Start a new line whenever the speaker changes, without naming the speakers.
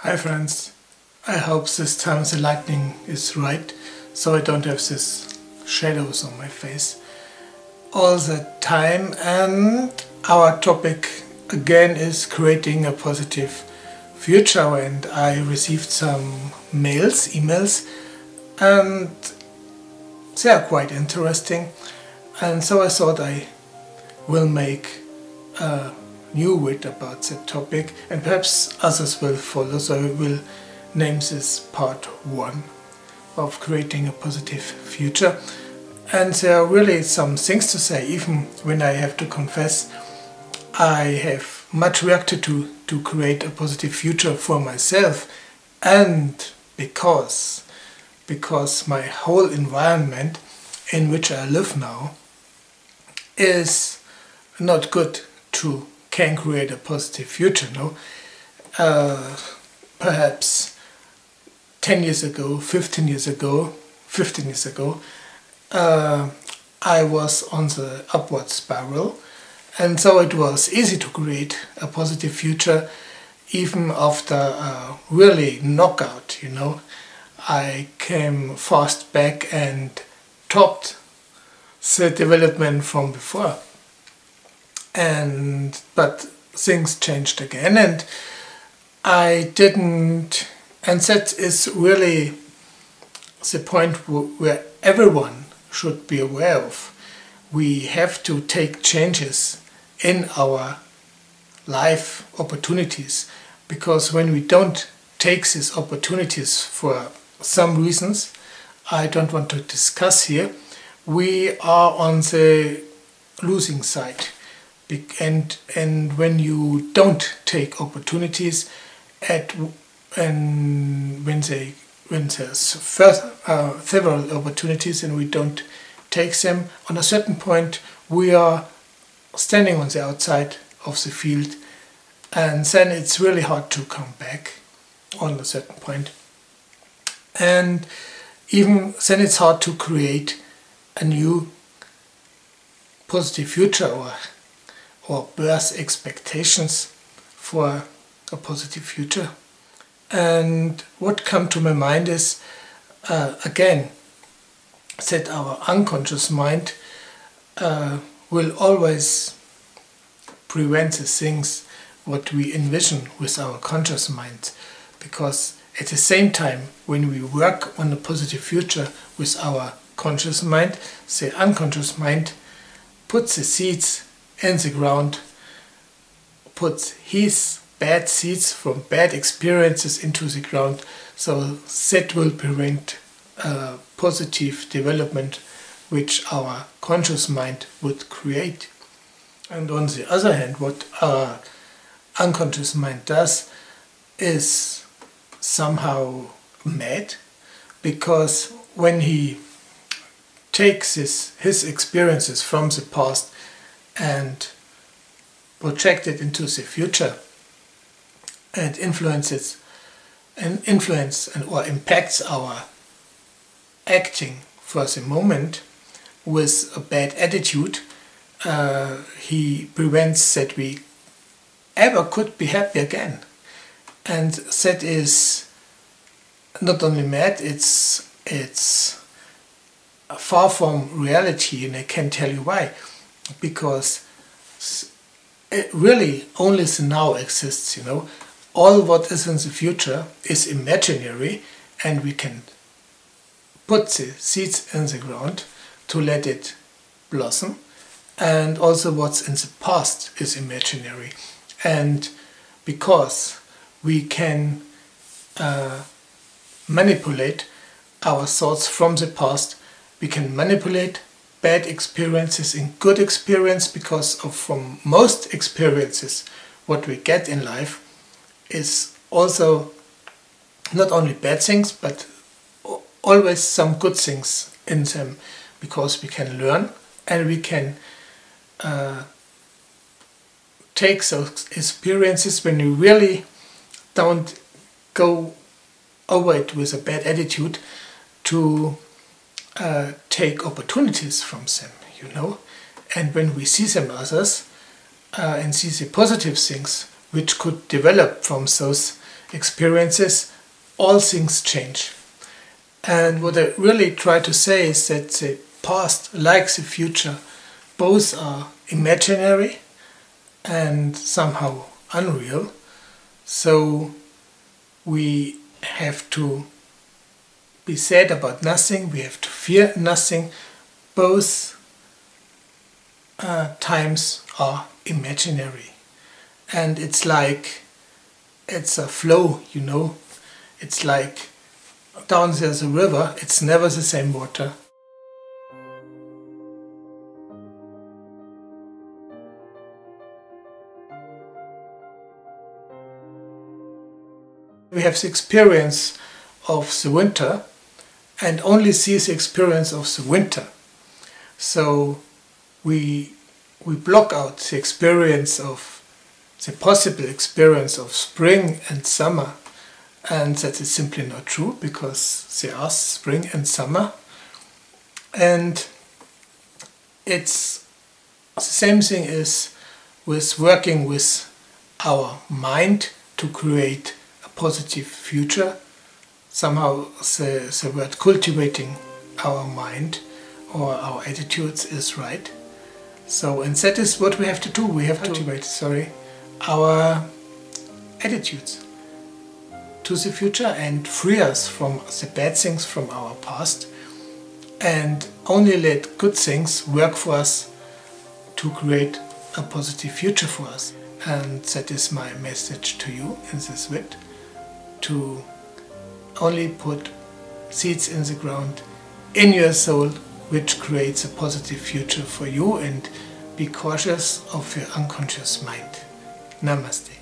Hi friends, I hope this time the lighting is right, so I don't have this shadows on my face all the time. And our topic again is creating a positive future, and I received some emails, and they are quite interesting, and so I thought I will make a new vid about the topic, and perhaps others will follow, so I will name this part 1 of creating a positive future. And there are really some things to say, even when I have to confess I have much work to do to create a positive future for myself, and because my whole environment in which I live now is not good to can create a positive future. No, perhaps 10 years ago, 15 years ago, I was on the upward spiral, and so it was easy to create a positive future even after a really knockout, you know. I came fast back and topped the development from before. But things changed again, and I didn't, and that is really the point where everyone should be aware of. We have to take changes in our life opportunities, because when we don't take these opportunities for some reasons I don't want to discuss here, we are on the losing side. And when you don't take opportunities when there's several opportunities and we don't take them, on a certain point we are standing on the outside of the field, and then it's really hard to come back on a certain point. And even then it's hard to create a new positive future or birth expectations for a positive future. And what come to my mind is, again, that our unconscious mind will always prevent the things what we envision with our conscious mind, because at the same time when we work on a positive future with our conscious mind, the unconscious mind puts the seeds in the ground, puts his bad seeds from bad experiences into the ground, so that will prevent positive development which our conscious mind would create. And on the other hand, what our unconscious mind does is somehow mad, because when he takes his experiences from the past and project it into the future and influence or impacts our acting for the moment with a bad attitude, he prevents that we ever could be happy again. And that is not only mad, it's far from reality, and I can tell you why. Because it really only the now exists, you know. All what is in the future is imaginary, and we can put the seeds in the ground to let it blossom. And also what's in the past is imaginary. And because we can manipulate our thoughts from the past, we can manipulate bad experiences in good experience, because from most experiences what we get in life is also not only bad things but always some good things in them, because we can learn and we can take those experiences when we really don't go over it with a bad attitude, to take opportunities from them, you know. And when we see them others and see the positive things which could develop from those experiences, all things change. And what I really try to say is that the past, like the future, both are imaginary and somehow unreal. So we have to be sad about nothing, we have to fear nothing. Both times are imaginary. And it's like, it's a flow, you know. It's like down there's a river, it's never the same water. We have the experience of the winter and only see the experience of the winter. So we block out the experience of the possible experience of spring and summer, and that is simply not true because there are spring and summer. And it's the same thing is with working with our mind to create a positive future. Somehow the word cultivating our mind or our attitudes is right. So, and that is what we have to do. We have to cultivate, our attitudes to the future and free us from the bad things from our past and only let good things work for us to create a positive future for us. And that is my message to you in this vid, to only put seeds in the ground in your soul which creates a positive future for you, and be cautious of your unconscious mind. Namaste.